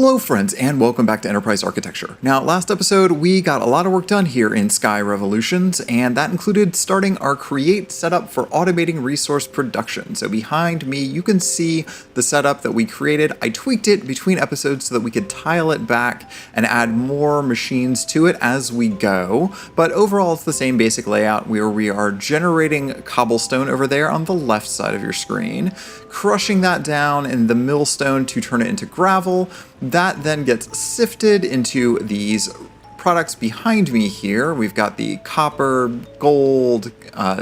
Hello friends, and welcome back to Enterprise Architecture. Now, last episode we got a lot of work done here in Sky Revolutions, and that included starting our create setup for automating resource production. So behind me you can see the setup that we created. I tweaked it between episodes so that we could tile it back and add more machines to it as we go, but overall it's the same basic layout where we are generating cobblestone over there on the left side of your screen, crushing that down in the millstone to turn it into gravel. That then gets sifted into these products behind me here. We've got the copper, gold,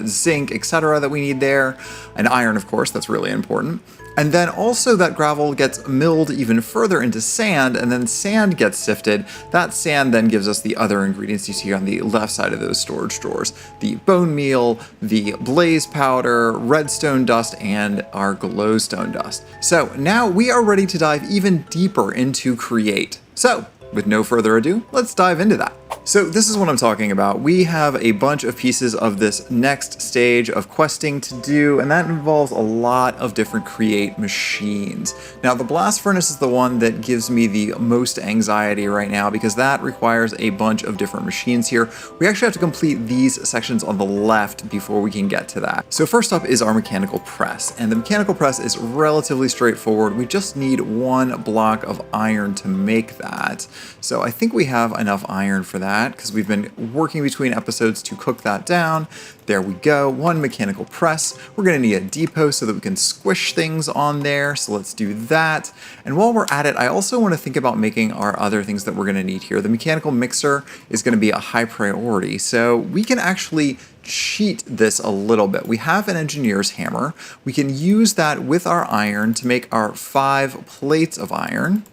zinc, etc. that we need there, and iron, of course, that's really important. And then also that gravel gets milled even further into sand, and then sand gets sifted. That sand then gives us the other ingredients you see on the left side of those storage drawers. The bone meal, the blaze powder, redstone dust, and our glowstone dust. So now we are ready to dive even deeper into Create. So with no further ado, let's dive into that. So this is what I'm talking about. We have a bunch of pieces of this next stage of questing to do, and that involves a lot of different create machines. Now the blast furnace is the one that gives me the most anxiety right now because that requires a bunch of different machines here. We actually have to complete these sections on the left before we can get to that. So first up is our mechanical press, and the mechanical press is relatively straightforward. We just need one block of iron to make that. So I think we have enough iron for that, because we've been working between episodes to cook that down. There we go, one mechanical press. We're gonna need a depot so that we can squish things on there, so let's do that. And while we're at it, I also wanna think about making our other things that we're gonna need here. The mechanical mixer is gonna be a high priority, so we can actually cheat this a little bit. We have an engineer's hammer. We can use that with our iron to make our 5 plates of iron.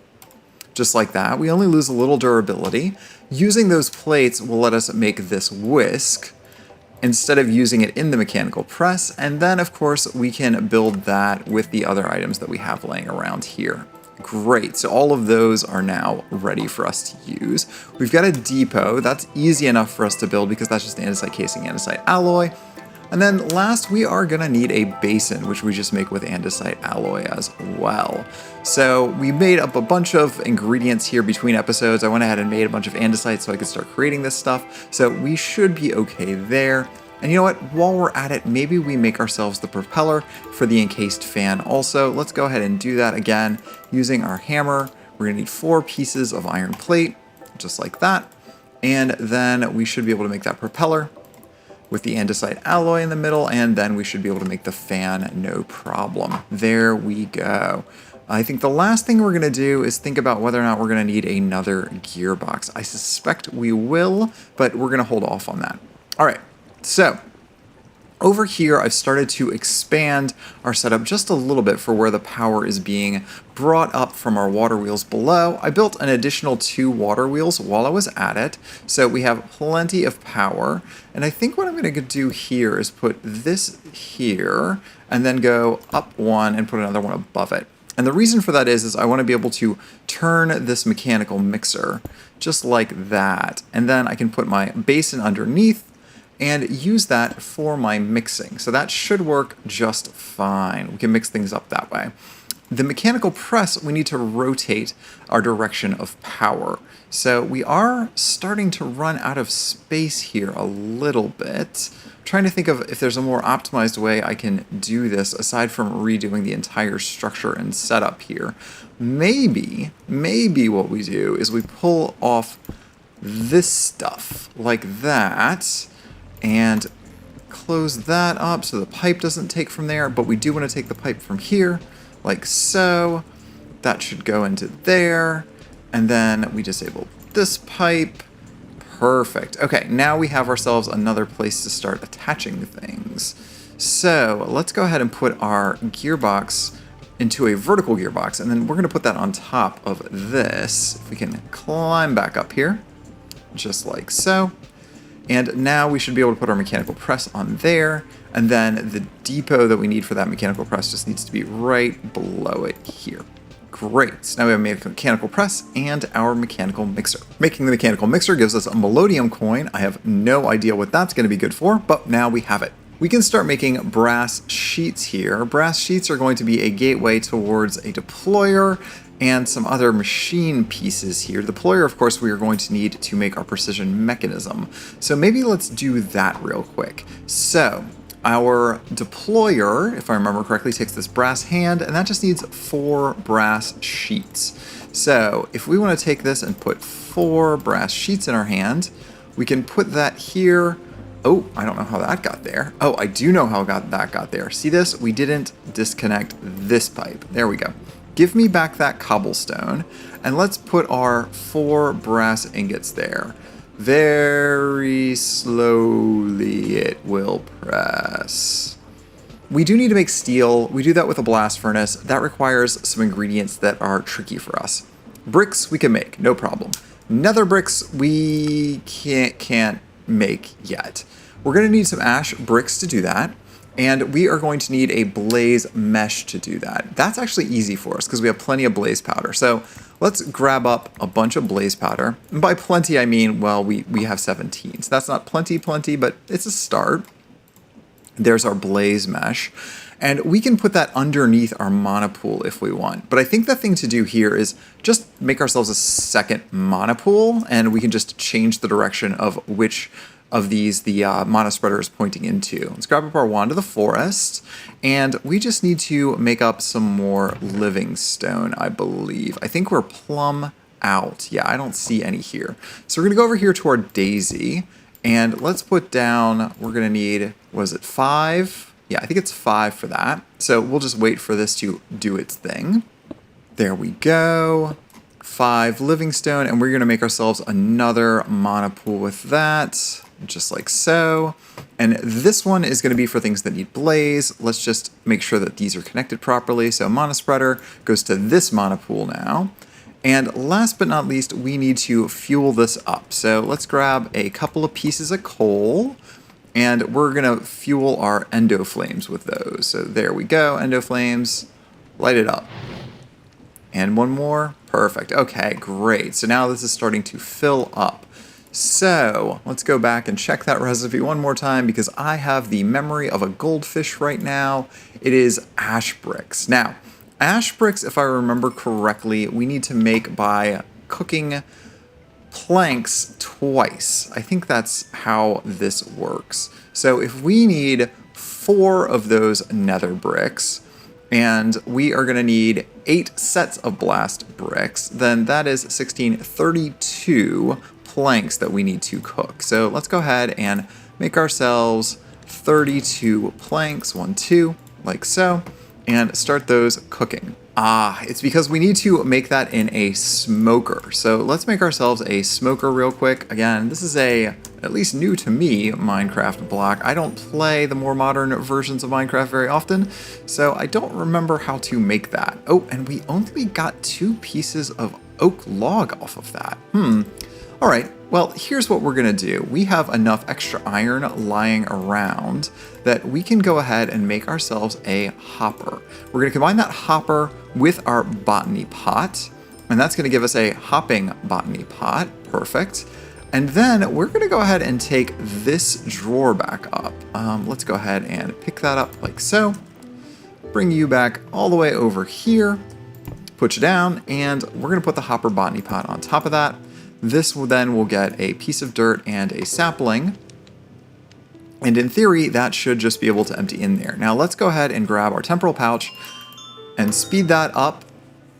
Just like that. We only lose a little durability. Using those plates will let us make this whisk instead of using it in the mechanical press, and then of course we can build that with the other items that we have laying around here. Great, so all of those are now ready for us to use. We've got a depot. That's easy enough for us to build because that's just andesite casing, andesite alloy. And then last, we are gonna need a basin, which we just make with andesite alloy as well. So we made up a bunch of ingredients here between episodes. I went ahead and made a bunch of andesite so I could start creating this stuff. So we should be okay there. And you know what, while we're at it, maybe we make ourselves the propeller for the encased fan also. Let's go ahead and do that again using our hammer. We're gonna need 4 pieces of iron plate, just like that. And then we should be able to make that propeller with the andesite alloy in the middle, and then we should be able to make the fan no problem. There we go. I think the last thing we're gonna do is think about whether or not we're gonna need another gearbox. I suspect we will, but we're gonna hold off on that. All right, so over here, I've started to expand our setup just a little bit for where the power is being brought up from our water wheels below. I built an additional 2 water wheels while I was at it, so we have plenty of power. And I think what I'm going to do here is put this here, and then go up one and put another one above it. And the reason for that is I want to be able to turn this mechanical mixer just like that. And then I can put my basin underneath and use that for my mixing. So that should work just fine. We can mix things up that way. The mechanical press, we need to rotate our direction of power. So we are starting to run out of space here a little bit. I'm trying to think of if there's a more optimized way I can do this aside from redoing the entire structure and setup here. Maybe what we do is we pull off this stuff like that, and close that up so the pipe doesn't take from there, but we do want to take the pipe from here, like so. That should go into there, and then we disable this pipe. Perfect. Okay, now we have ourselves another place to start attaching things. So let's go ahead and put our gearbox into a vertical gearbox, and then we're going to put that on top of this. If we can climb back up here, just like so. And now we should be able to put our mechanical press on there, and then the depot that we need for that mechanical press just needs to be right below it here. Great, so now we have a mechanical press and our mechanical mixer. Making the mechanical mixer gives us a Melodium coin. I have no idea what that's going to be good for, but now we have it. We can start making brass sheets here. Brass sheets are going to be a gateway towards a deployer and some other machine pieces here. The deployer, of course, we are going to need to make our precision mechanism. So maybe let's do that real quick. So our deployer, if I remember correctly, takes this brass hand, and that just needs 4 brass sheets. So if we want to take this and put 4 brass sheets in our hand, we can put that here. Oh, I don't know how that got there. Oh, I do know how that got there. See this? We didn't disconnect this pipe. There we go. Give me back that cobblestone, and let's put our 4 brass ingots there. Very slowly it will press. We do need to make steel. We do that with a blast furnace. That requires some ingredients that are tricky for us. Bricks we can make, no problem. Nether bricks we can't make yet. We're going to need some ash bricks to do that. And we are going to need a blaze mesh to do that. That's actually easy for us because we have plenty of blaze powder. So let's grab up a bunch of blaze powder. And by plenty, I mean, well, we have 17. So that's not plenty, but it's a start. There's our blaze mesh. And we can put that underneath our mana pool if we want. But I think the thing to do here is just make ourselves a second mana pool, and we can just change the direction of which of these the mana spreader is pointing into. Let's grab up our wand of the forest, and we just need to make up some more living stone, I believe. I think we're plumb out. Yeah, I don't see any here. So we're gonna go over here to our daisy, and let's put down, we're gonna need, was it 5? Yeah, I think it's 5 for that. So we'll just wait for this to do its thing. There we go. 5 living stone, and we're gonna make ourselves another mana pool with that. Just like so. And this one is going to be for things that need blaze. Let's just make sure that these are connected properly. So mana spreader goes to this mana pool now. And last but not least, we need to fuel this up. So let's grab a couple of pieces of coal, and we're going to fuel our endo flames with those. So there we go, endo flames, light it up. And one more, perfect. Okay, great. So now this is starting to fill up. So let's go back and check that recipe one more time because I have the memory of a goldfish right now. It is ash bricks. Now, ash bricks, if I remember correctly, we need to make by cooking planks twice. I think that's how this works. So if we need 4 of those nether bricks, and we are going to need 8 sets of blast bricks, then that is 32 planks that we need to cook. So let's go ahead and make ourselves 32 planks, 1, 2, like so, and start those cooking. It's because we need to make that in a smoker. So let's make ourselves a smoker real quick. Again, this is at least new to me, Minecraft block. I don't play the more modern versions of Minecraft very often, so I don't remember how to make that. Oh, and we only got 2 pieces of oak log off of that. All right, well, here's what we're gonna do. We have enough extra iron lying around that we can go ahead and make ourselves a hopper. We're gonna combine that hopper with our botany pot, and that's gonna give us a hopping botany pot, perfect. And then we're gonna go ahead and take this drawer back up. Let's go ahead and pick that up like so. Bring you back all the way over here, put you down, and we're gonna put the hopper botany pot on top of that. This then will get a piece of dirt and a sapling. And in theory, that should just be able to empty in there. Now let's go ahead and grab our temporal pouch and speed that up.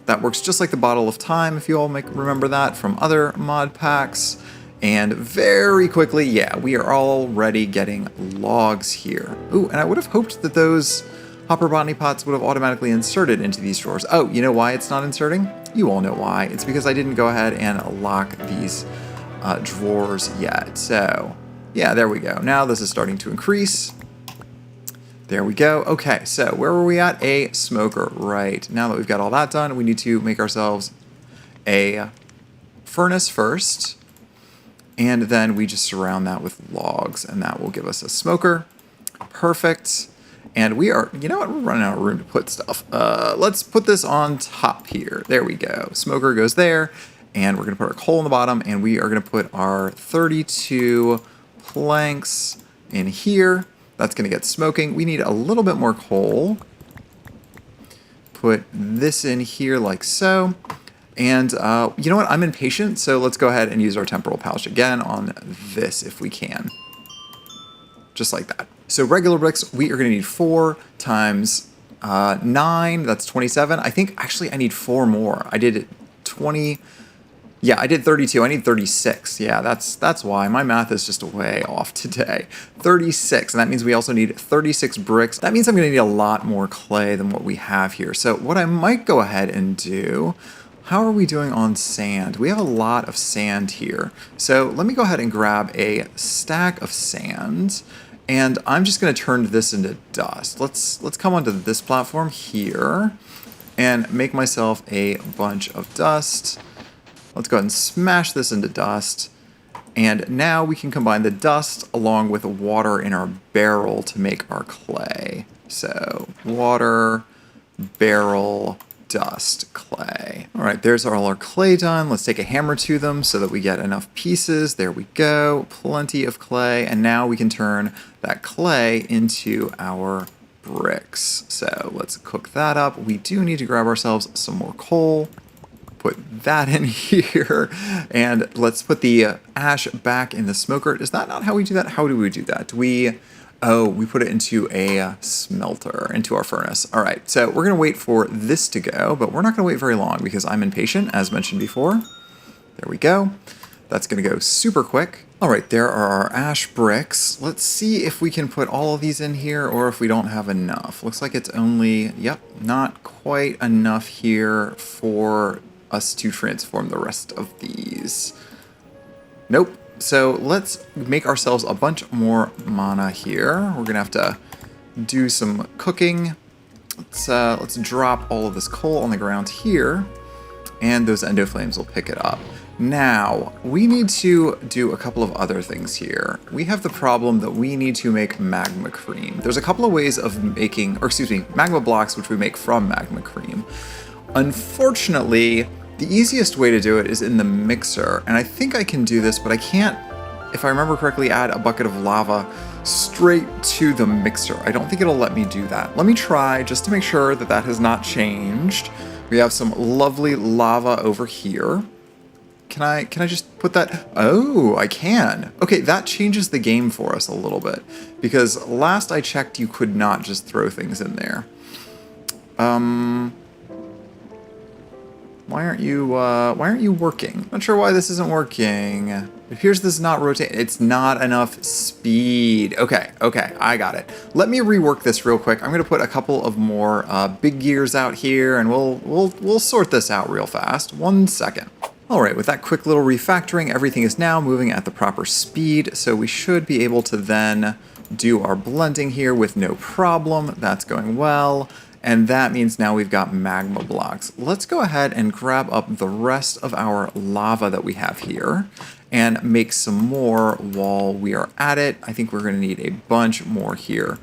That works just like the bottle of time, if you all remember that from other mod packs. And very quickly, yeah, we are already getting logs here. Ooh, and I would have hoped that those hopper botany pots would have automatically inserted into these drawers. Oh, you know why it's not inserting? You all know why. It's because I didn't go ahead and lock these drawers yet. So yeah, there we go. Now this is starting to increase. There we go. Okay, so where were we at? A smoker, right. Now that we've got all that done, we need to make ourselves a furnace first. And then we just surround that with logs, and that will give us a smoker. Perfect. And we are, you know what, we're running out of room to put stuff. Let's put this on top here. There we go. Smoker goes there, and we're gonna put our coal in the bottom, and we are gonna put our 32 planks in here. That's gonna get smoking. We need a little bit more coal. put this in here like so. And you know what? I'm impatient, so let's go ahead and use our temporal pouch again on this if we can. Just like that. So regular bricks, we are going to need 4 times 9, that's 27. I think actually I need 4 more. I did 20. Yeah, I did 32. I need 36. Yeah, that's why. My math is just way off today. 36, and that means we also need 36 bricks. That means I'm going to need a lot more clay than what we have here. So what I might go ahead and do, how are we doing on sand? We have a lot of sand here. So let me go ahead and grab a stack of sand, and I'm just going to turn this into dust. Let's come onto this platform here and make myself a bunch of dust. Let's go ahead and smash this into dust. And now we can combine the dust along with water in our barrel to make our clay. So water, barrel, dust, clay. All right, there's all our clay done. Let's take a hammer to them so that we get enough pieces. There we go, plenty of clay. And now we can turn that clay into our bricks. So let's cook that up. We do need to grab ourselves some more coal. Put that in here, and let's put the ash back in the smoker. Is that not how we do that? How do we do that? We put it into a smelter, into our furnace. All right, so we're gonna wait for this to go, but we're not gonna wait very long because I'm impatient, as mentioned before. There we go. That's gonna go super quick. All right, there are our ash bricks. Let's see if we can put all of these in here or if we don't have enough. Looks like it's only, yep, not quite enough here for us to transform the rest of these. Nope. So let's make ourselves a bunch more mana here. We're gonna have to do some cooking. Let's drop all of this coal on the ground here, and those endo flames will pick it up. Now, we need to do a couple of other things here. We have the problem that we need to make magma cream. There's a couple of ways of making, or excuse me, magma blocks, which we make from magma cream. Unfortunately, the easiest way to do it is in the mixer, and I think I can do this, but I can't, if I remember correctly, add a bucket of lava straight to the mixer. I don't think it'll let me do that. Let me try just to make sure that that has not changed. We have some lovely lava over here. Can I just put that? Oh, I can. Okay, that changes the game for us a little bit, because last I checked, you could not just throw things in there. Why aren't you working? Not sure why this isn't working. It appears this is not rotating. It's not enough speed. Okay, I got it. Let me rework this real quick. I'm gonna put a couple of more big gears out here, and we'll sort this out real fast. 1 second. All right, with that quick little refactoring, everything is now moving at the proper speed, so we should be able to then do our blending here with no problem. That's going well. And that means now we've got magma blocks. Let's go ahead and grab up the rest of our lava that we have here and make some more while we are at it. I think we're gonna need a bunch more here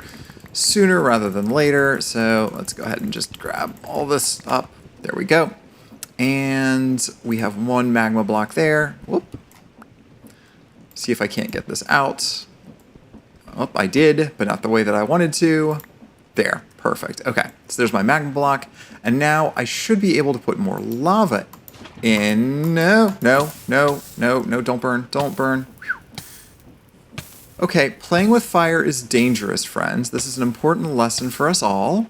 sooner rather than later. So let's go ahead and just grab all this up. There we go. And we have 1 magma block there. Whoop. See if I can't get this out. Oh, I did, but not the way that I wanted to. There. Perfect. Okay, so there's my magma block, and now I should be able to put more lava in. No, don't burn. Okay, playing with fire is dangerous, friends. This is an important lesson for us all.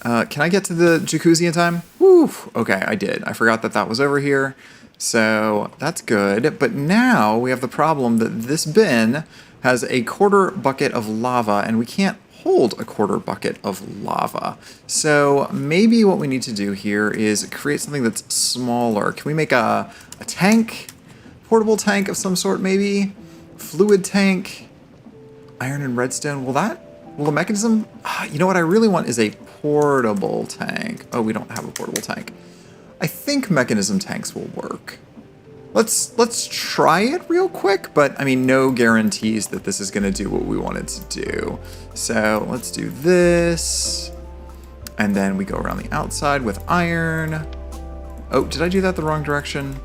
Can I get to the jacuzzi in time? Woo! Okay, I did. I forgot that that was over here, so that's good. But now we have the problem that this bin has a 1/4 bucket of lava, and we can't hold a 1/4 bucket of lava. So maybe what we need to do here is create something that's smaller. Can we make a tank? Portable tank of some sort, maybe? Fluid tank? Iron and redstone? Will the mechanism? You know what I really want is a portable tank. Oh, we don't have a portable tank. I think mechanism tanks will work. Let's try it real quick, but I mean, no guarantees that this is going to do what we want it to do. So let's do this, and then we go around the outside with iron. Oh, did I do that the wrong direction?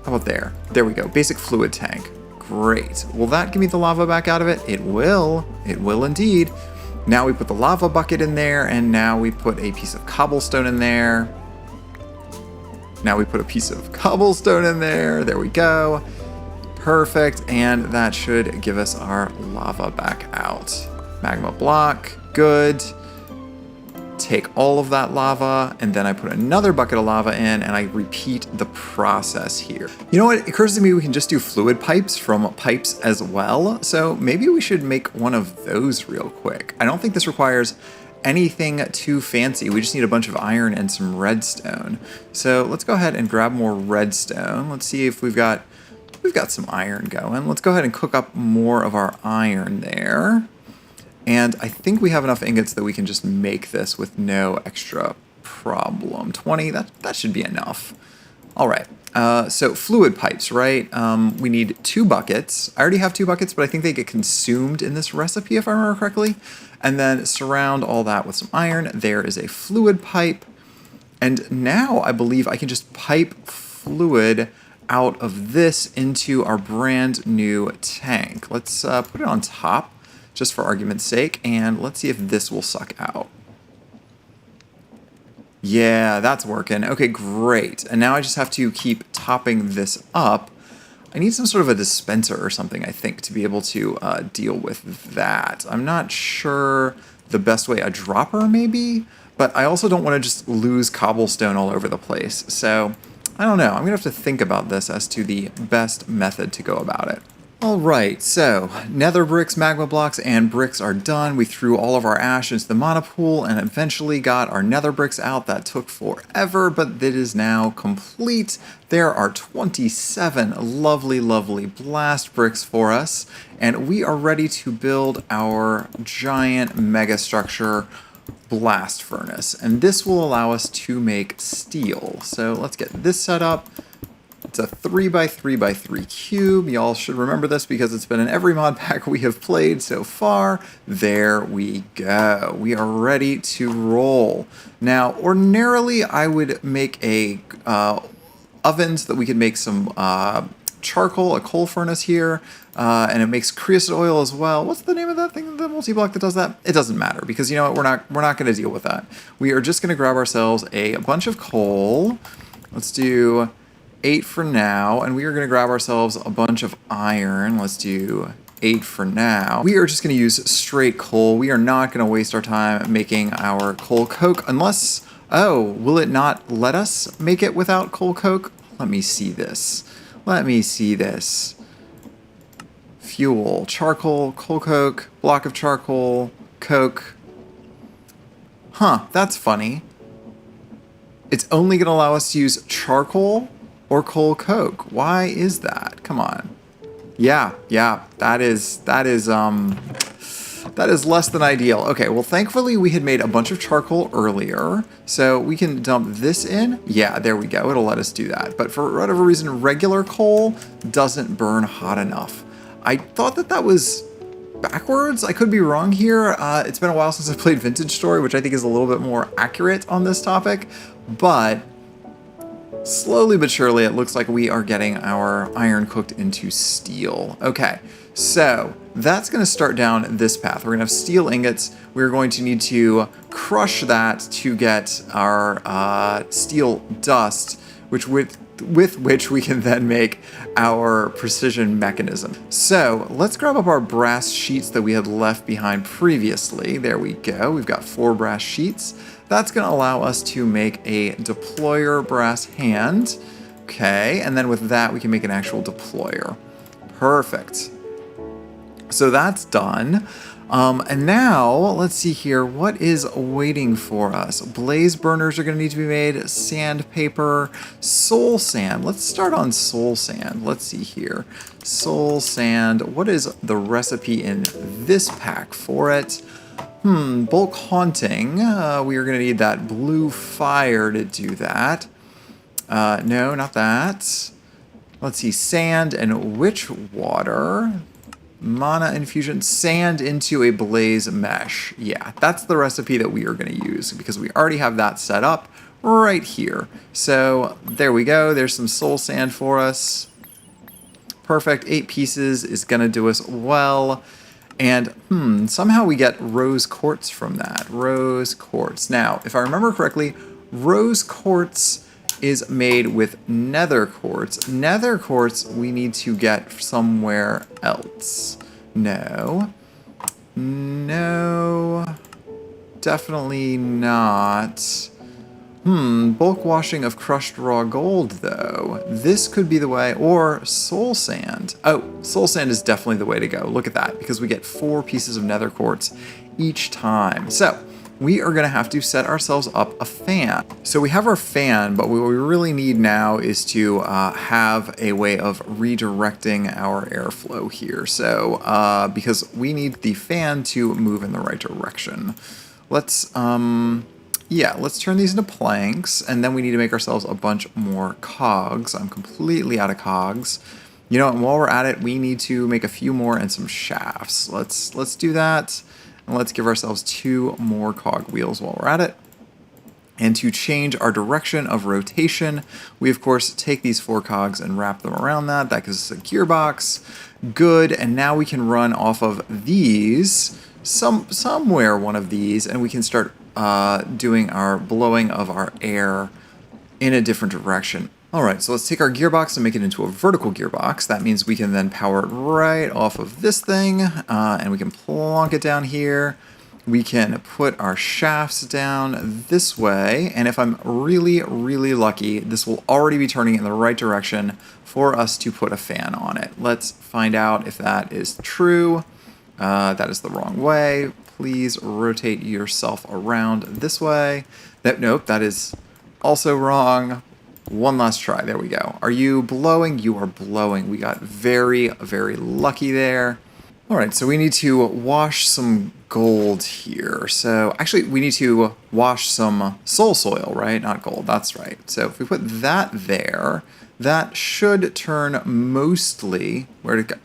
How about there? There we go. Basic fluid tank. Great. Will that give me the lava back out of it? It will. It will indeed. Now we put the lava bucket in there, and now we put a piece of cobblestone in there. Now we put a piece of cobblestone in there. There we go. Perfect, and that should give us our lava back out. Magma block, good. Take all of that lava, and then I put another bucket of lava in, and I repeat the process here. You know what? It occurs to me we can just do fluid pipes from pipes as well, so maybe we should make one of those real quick. I don't think this requires anything too fancy. We just need a bunch of iron and some redstone. So let's go ahead and grab more redstone. Let's see if we've got some iron going. Let's go ahead and cook up more of our iron there. And I think we have enough ingots that we can just make this with no extra problem. 20, that should be enough. All right, so fluid pipes, right? We need 2 buckets. I already have 2 buckets, but I think they get consumed in this recipe if I remember correctly. And then surround all that with some iron. There is a fluid pipe. And now I believe I can just pipe fluid out of this into our brand new tank. Let's put it on top, just for argument's sake, and let's see if this will suck out. Yeah, that's working. Okay, great. And now I just have to keep topping this up. I need some sort of a dispenser or something, I think, to be able to deal with that. I'm not sure the best way. A dropper, maybe? But I also don't want to just lose cobblestone all over the place. So, I don't know. I'm going to have to think about this as to the best method to go about it. Alright, so nether bricks, magma blocks, and bricks are done. We threw all of our ash into the mana pool and eventually got our nether bricks out. That took forever, but it is now complete. There are 27 lovely, lovely blast bricks for us, and we are ready to build our giant mega structure blast furnace. And this will allow us to make steel. So let's get this set up. It's a 3x3x3 cube. Y'all should remember this because it's been in every mod pack we have played so far. There we go. We are ready to roll. Now, ordinarily, I would make a oven so that we could make some charcoal, a coal furnace here, and it makes creosote oil as well. What's the name of that thing, the multi-block that does that? It doesn't matter because you know what? We're not going to deal with that. We are just going to grab ourselves a bunch of coal. Let's do 8 for now, and we are going to grab ourselves a bunch of iron. Let's do 8 for now. We are just going to use straight coal. We are not going to waste our time making our coal coke unless... Oh, will it not let us make it without coal coke? Let me see this. Let me see this. Fuel, charcoal, coal coke, block of charcoal, coke. Huh, that's funny. It's only going to allow us to use charcoal or coal coke. Why is that? Come on. Yeah, that is less than ideal. Okay, well thankfully we had made a bunch of charcoal earlier, so we can dump this in. Yeah, there we go. It'll let us do that. But for whatever reason, regular coal doesn't burn hot enough. I thought that was backwards. I could be wrong here. It's been a while since I played Vintage Story, which I think is a little bit more accurate on this topic, but slowly but surely, it looks like we are getting our iron cooked into steel. Okay, so that's going to start down this path. We're going to have steel ingots. We're going to need to crush that to get our steel dust, which with which we can then make our precision mechanism. So let's grab up our brass sheets that we had left behind previously. There we go. We've got 4 brass sheets. That's going to allow us to make a deployer brass hand. Okay, and then with that we can make an actual deployer. Perfect. So that's done. And now, let's see here, what is waiting for us? Blaze burners are going to need to be made, sandpaper, soul sand. Let's start on soul sand. Let's see here. Soul sand, what is the recipe in this pack for it? Bulk haunting. We are going to need that blue fire to do that. No, not that. Let's see, sand and witch water. Mana infusion, sand into a blaze mesh. Yeah, that's the recipe that we are going to use because we already have that set up right here. So there we go. There's some soul sand for us. Perfect. 8 pieces is going to do us well. And somehow we get rose quartz from that. Rose quartz. Now, if I remember correctly, rose quartz is made with nether quartz. Nether quartz we need to get somewhere else. No. No. Definitely not. Bulk washing of crushed raw gold, though. This could be the way, or soul sand. Oh, soul sand is definitely the way to go. Look at that, because we get 4 pieces of nether quartz each time. So, we are going to have to set ourselves up a fan. So we have our fan, but what we really need now is to have a way of redirecting our airflow here. So, because we need the fan to move in the right direction. Let's turn these into planks, and then we need to make ourselves a bunch more cogs. I'm completely out of cogs. You know, and while we're at it, we need to make a few more and some shafts. Let's do that, and let's give ourselves 2 more cog wheels while we're at it. And to change our direction of rotation, we of course take these 4 cogs and wrap them around that. That gives us a gearbox. Good, and now we can run off of these, somewhere one of these, and we can start doing our blowing of our air in a different direction. Alright, so let's take our gearbox and make it into a vertical gearbox. That means we can then power it right off of this thing, and we can plonk it down here. We can put our shafts down this way, and if I'm really, really lucky, this will already be turning in the right direction for us to put a fan on it. Let's find out if that is true. That is the wrong way. Please rotate yourself around this way. Nope, that is also wrong. One last try. There we go. Are you blowing? You are blowing. We got very, very lucky there. All right, so we need to wash some gold here. So actually, we need to wash some soul soil, right? Not gold. That's right. So if we put that there, that should turn mostly... Where'd it go?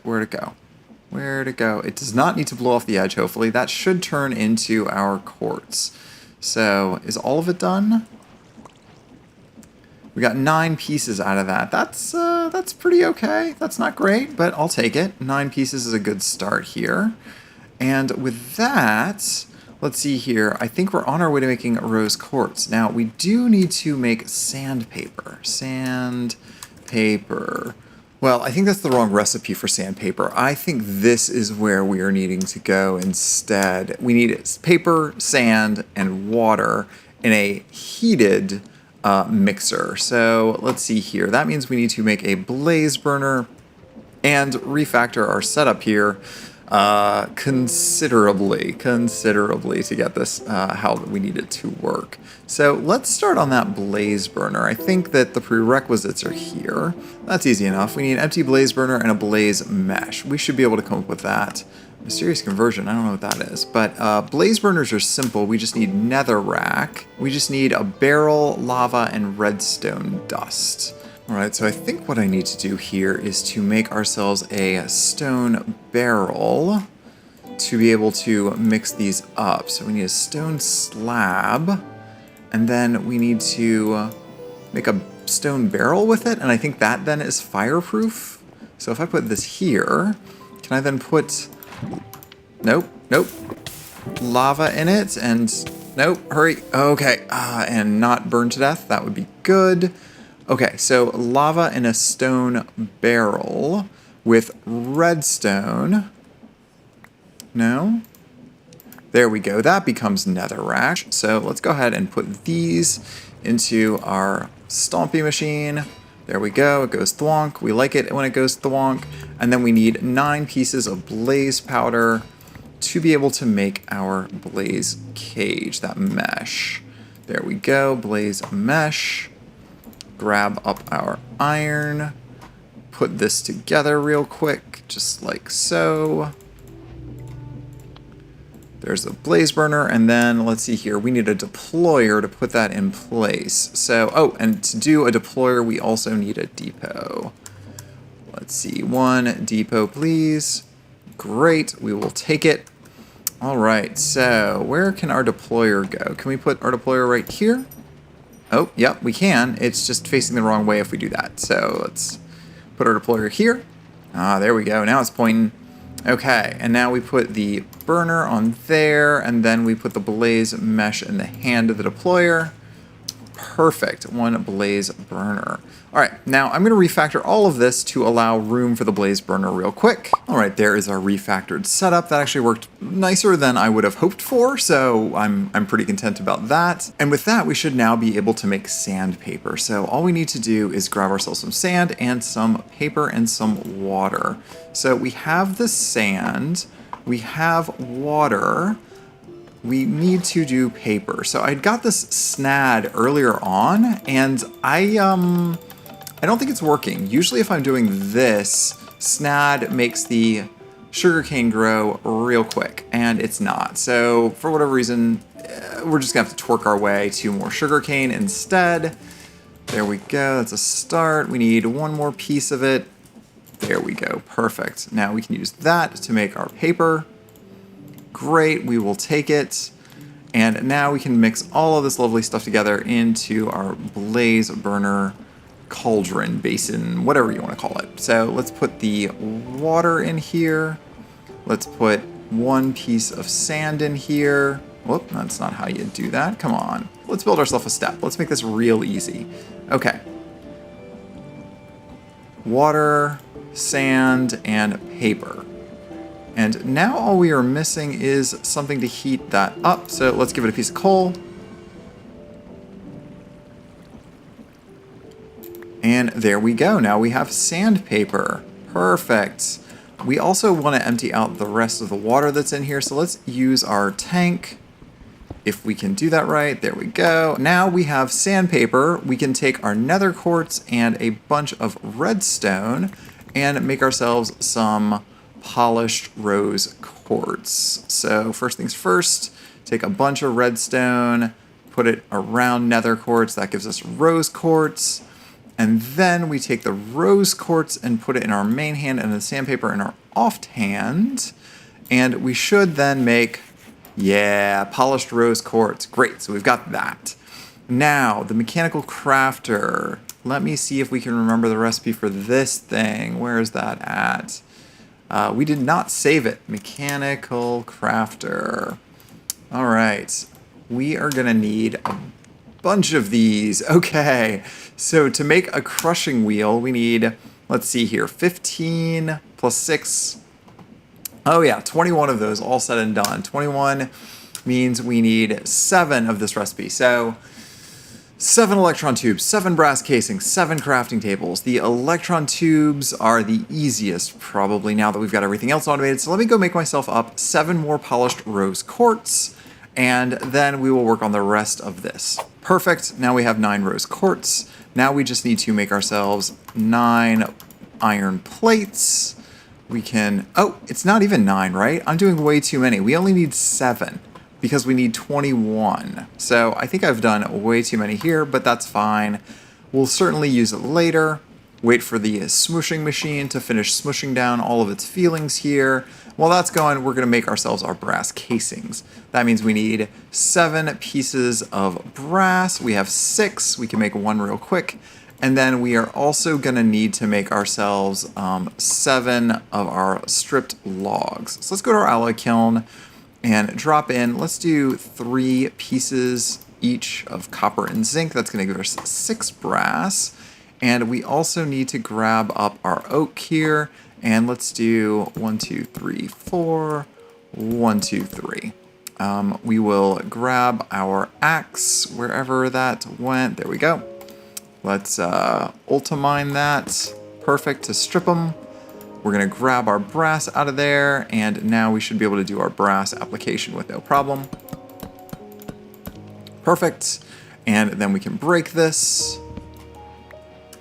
Where'd it go? It does not need to blow off the edge, hopefully. That should turn into our quartz. So, is all of it done? We got 9 pieces out of that. That's pretty okay. That's not great, but I'll take it. 9 pieces is a good start here. And with that, let's see here. I think we're on our way to making rose quartz. Now, we do need to make sandpaper. Sandpaper. Well, I think that's the wrong recipe for sandpaper. I think this is where we are needing to go instead. We need paper, sand, and water in a heated mixer. So let's see here. That means we need to make a blaze burner and refactor our setup here considerably to get this how we need it to work. So let's start on that blaze burner. I think that the prerequisites are here. That's easy enough. We need an empty blaze burner and a blaze mesh. We should be able to come up with that. Mysterious conversion, I don't know what that is. But blaze burners are simple. We just need netherrack. We just need a barrel, lava, and redstone dust. Alright, so I think what I need to do here is to make ourselves a stone barrel to be able to mix these up. So we need a stone slab, and then we need to make a stone barrel with it, and I think that then is fireproof. So if I put this here, can I then put... Nope. Lava in it, and... Nope, hurry. Okay, and not burn to death. That would be good. Okay, so lava in a stone barrel with redstone. No? There we go. That becomes netherrack. So let's go ahead and put these into our stompy machine. There we go. It goes thwonk. We like it when it goes thwonk. And then we need 9 pieces of blaze powder to be able to make our blaze cage, that mesh. There we go. Blaze mesh. Grab up our iron, put this together real quick, just like so. There's the blaze burner, and then let's see here, we need a deployer to put that in place. So, oh, and to do a deployer, we also need a depot. Let's see, 1 depot, please. Great, we will take it. All right, so where can our deployer go? Can we put our deployer right here? Oh, yep, we can. It's just facing the wrong way if we do that. So let's put our deployer here. Ah, there we go. Now it's pointing. Okay, and now we put the burner on there, and then we put the blaze mesh in the hand of the deployer. Perfect, one blaze burner. All right, now I'm going to refactor all of this to allow room for the blaze burner real quick. All right, there is our refactored setup. That actually worked nicer than I would have hoped for, so I'm pretty content about that. And with that, we should now be able to make sandpaper. So all we need to do is grab ourselves some sand and some paper and some water. So we have the sand, we have water, we need to do paper. So I got this snad earlier on, and I don't think it's working. Usually if I'm doing this, snad makes the sugarcane grow real quick, and it's not. So for whatever reason, we're just gonna have to twerk our way to more sugarcane instead. There we go, that's a start. We need one more piece of it. There we go, perfect. Now we can use that to make our paper. Great, we will take it. And now we can mix all of this lovely stuff together into our blaze burner cauldron, basin, whatever you want to call it. So let's put the water in here. Let's put one piece of sand in here. Whoop, that's not how you do that. Come on. Let's build ourselves a step. Let's make this real easy. Okay. Water, sand, and paper. And now all we are missing is something to heat that up. So let's give it a piece of coal. And there we go. Now we have sandpaper. Perfect. We also want to empty out the rest of the water that's in here. So let's use our tank. If we can do that right, there we go. Now we have sandpaper. We can take our nether quartz and a bunch of redstone and make ourselves some polished rose quartz. So first things first, take a bunch of redstone, put it around nether quartz. That gives us rose quartz. And then we take the rose quartz and put it in our main hand and the sandpaper in our off hand. And we should then make, yeah, polished rose quartz. Great, so we've got that. Now, the mechanical crafter. Let me see if we can remember the recipe for this thing. Where is that at? We did not save it. Mechanical crafter. All right. We are going to need a bunch of these. Okay. So to make a crushing wheel, we need, let's see here, 15 plus 6. Oh yeah, 21 of those all said and done. 21 means we need 7 of this recipe. So 7 electron tubes, 7 brass casings, 7 crafting tables. The electron tubes are the easiest, probably, now that we've got everything else automated. So let me go make myself up 7 more polished rose quartz, and then we will work on the rest of this. Perfect, now we have 9 rose quartz. Now we just need to make ourselves 9 iron plates. We can, oh, it's not even 9, right? I'm doing way too many. We only need 7. Because we need 21. So I think I've done way too many here, but that's fine. We'll certainly use it later. Wait for the smooshing machine to finish smooshing down all of its feelings here. While that's going, we're gonna make ourselves our brass casings. That means we need 7 pieces of brass. We have 6, we can make 1 real quick. And then we are also gonna need to make ourselves 7 of our stripped logs. So let's go to our alloy kiln and drop in, let's do 3 pieces each of copper and zinc. That's going to give us 6 brass. And we also need to grab up our oak here. And let's do 1, 2, 3, 4, 1, 2, 3. We will grab our axe wherever that went. There we go. Let's ultimine that. Perfect, to strip them. We're going to grab our brass out of there, and now we should be able to do our brass application with no problem. Perfect. And then we can break this.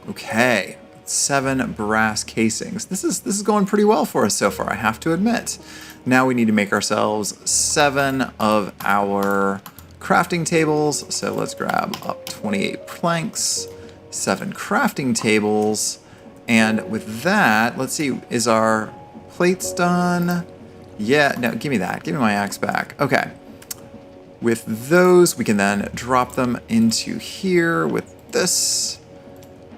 Okay, 7 brass casings. This is going pretty well for us so far, I have to admit. Now we need to make ourselves 7 of our crafting tables. So let's grab up 28 planks, 7 crafting tables. And with that, let's see, is our plates done? Yeah, no, give me that. Give me my axe back. Okay. With those, we can then drop them into here with this.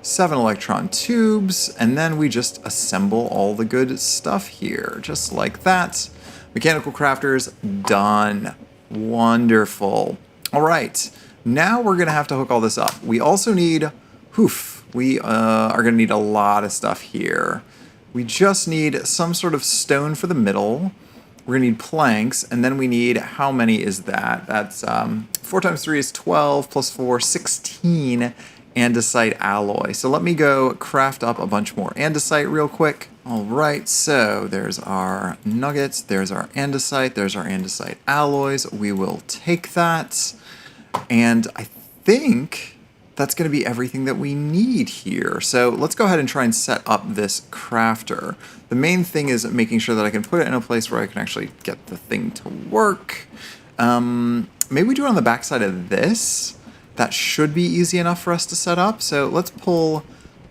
7 electron tubes, and then we just assemble all the good stuff here, just like that. Mechanical crafters done. Wonderful. All right, now we're gonna have to hook all this up. We also need, we are gonna need a lot of stuff here. We just need some sort of stone for the middle. We're gonna need planks, and then we need, how many is that? That's 4 times 3 is 12, plus 4, 16 andesite alloy. So let me go craft up a bunch more andesite real quick. All right, so there's our nuggets, there's our andesite alloys. We will take that, and I think that's going to be everything that we need here. So let's go ahead and try and set up this crafter. The main thing is making sure that I can put it in a place where I can actually get the thing to work. Maybe we do it on the backside of this. That should be easy enough for us to set up. So let's pull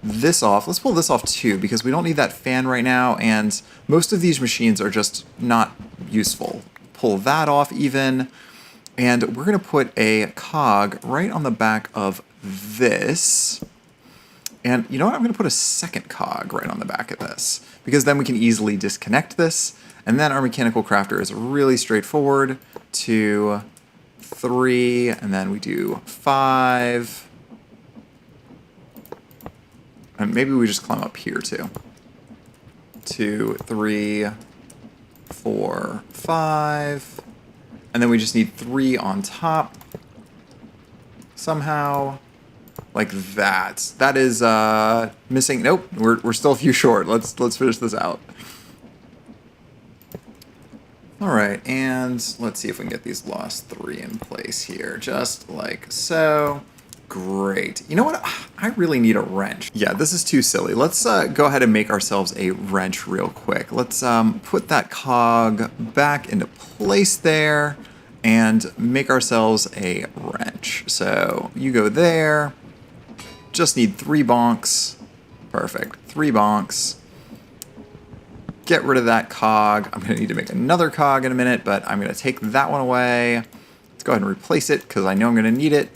this off. Let's pull this off too, because we don't need that fan right now, and most of these machines are just not useful. Pull that off even, and we're gonna put a cog right on the back of this. And you know what? I'm gonna put a second cog right on the back of this, because then we can easily disconnect this, and then our mechanical crafter is really straightforward. 2, 3, and then we do 5. And maybe we just climb up here too. 2, 3, 4, 5. And then we just need 3 on top. Somehow. Like that. That is missing. Nope, we're still a few short. Let's finish this out. Alright, and let's see if we can get these lost 3 in place here. Just like so. Great. You know what? I really need a wrench. Yeah, this is too silly. Let's go ahead and make ourselves a wrench real quick. Let's put that cog back into place there and make ourselves a wrench. So you go there. Just need 3 bonks. Perfect. 3 bonks. Get rid of that cog. I'm going to need to make another cog in a minute, but I'm going to take that one away. Let's go ahead and replace it because I know I'm going to need it.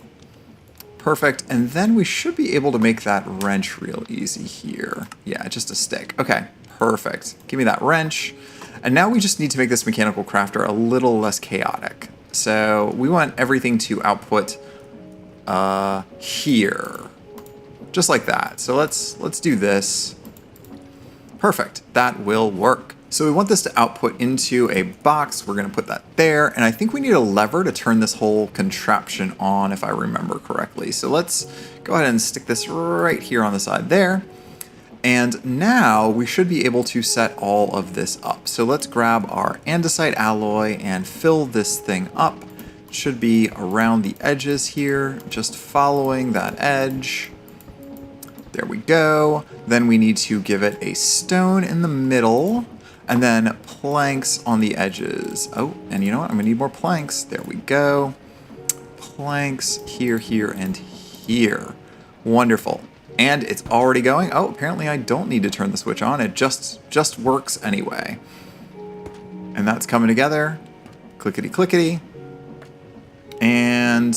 Perfect, and then we should be able to make that wrench real easy here. Yeah, just a stick. Okay, perfect. Give me that wrench. And now we just need to make this mechanical crafter a little less chaotic. So we want everything to output here. Just like that. So let's do this. Perfect, that will work. So we want this to output into a box. We're gonna put that there, and I think we need a lever to turn this whole contraption on, if I remember correctly. So let's go ahead and stick this right here on the side there. And now we should be able to set all of this up. So let's grab our andesite alloy and fill this thing up. It should be around the edges here, just following that edge. There we go. Then we need to give it a stone in the middle, and then planks on the edges. Oh, and you know what? I'm gonna need more planks. There we go. Planks here, here, and here. Wonderful. And it's already going. Oh, apparently I don't need to turn the switch on. It just works anyway. And that's coming together. Clickety clickety. And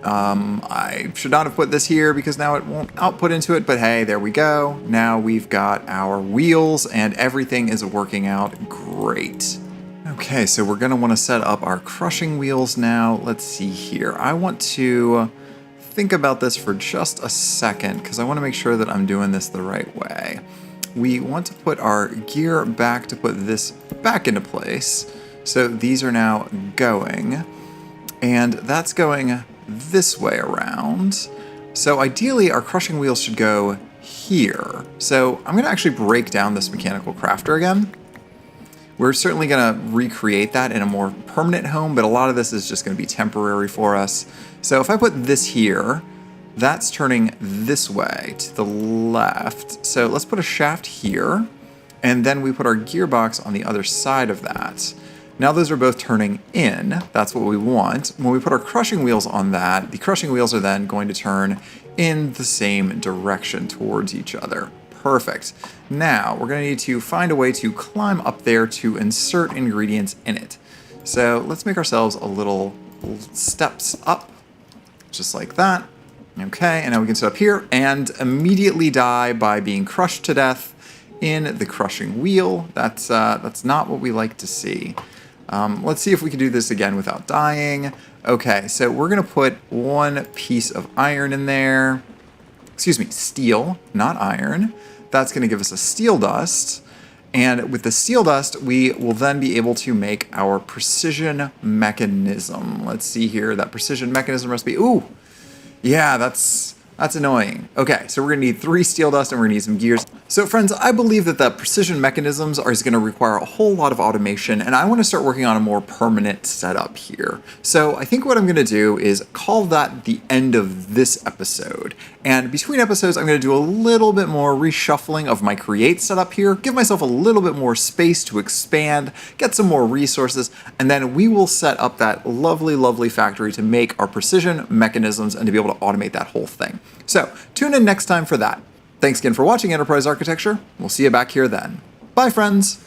I should not have put this here because now it won't output into it, but hey, there we go. Now we've got our wheels and everything is working out great. Okay, so we're gonna wanna set up our crushing wheels now. Let's see here. I want to think about this for just a second because I wanna make sure that I'm doing this the right way. We want to put our gear back to put this back into place. So these are now going, and that's going this way around. So ideally our crushing wheels should go here. So I'm gonna actually break down this mechanical crafter again. We're certainly gonna recreate that in a more permanent home, but a lot of this is just gonna be temporary for us. So if I put this here, that's turning this way to the left. So let's put a shaft here, and then we put our gearbox on the other side of that. Now those are both turning in, that's what we want. When we put our crushing wheels on that, the crushing wheels are then going to turn in the same direction towards each other. Perfect. Now we're gonna need to find a way to climb up there to insert ingredients in it. So let's make ourselves a little steps up. just like that. Okay, and now we can set up here and immediately die by being crushed to death in the crushing wheel. That's not what we like to see. Let's see if we can do this again without dying. Okay, so we're gonna put one piece of iron in there. Excuse me, steel, not iron. That's gonna give us a steel dust. And with the steel dust, we will then be able to make our precision mechanism. Let's see here, that precision mechanism recipe. Ooh, yeah, that's annoying. Okay, so we're gonna need 3 steel dust and we're gonna need some gears. So friends, I believe that the precision mechanisms are gonna require a whole lot of automation, and I wanna start working on a more permanent setup here. So I think what I'm gonna do is call that the end of this episode. And between episodes, I'm gonna do a little bit more reshuffling of my create setup here, give myself a little bit more space to expand, get some more resources, and then we will set up that lovely, lovely factory to make our precision mechanisms and to be able to automate that whole thing. So tune in next time for that. Thanks again for watching Enterprise Architecture. We'll see you back here then. Bye, friends.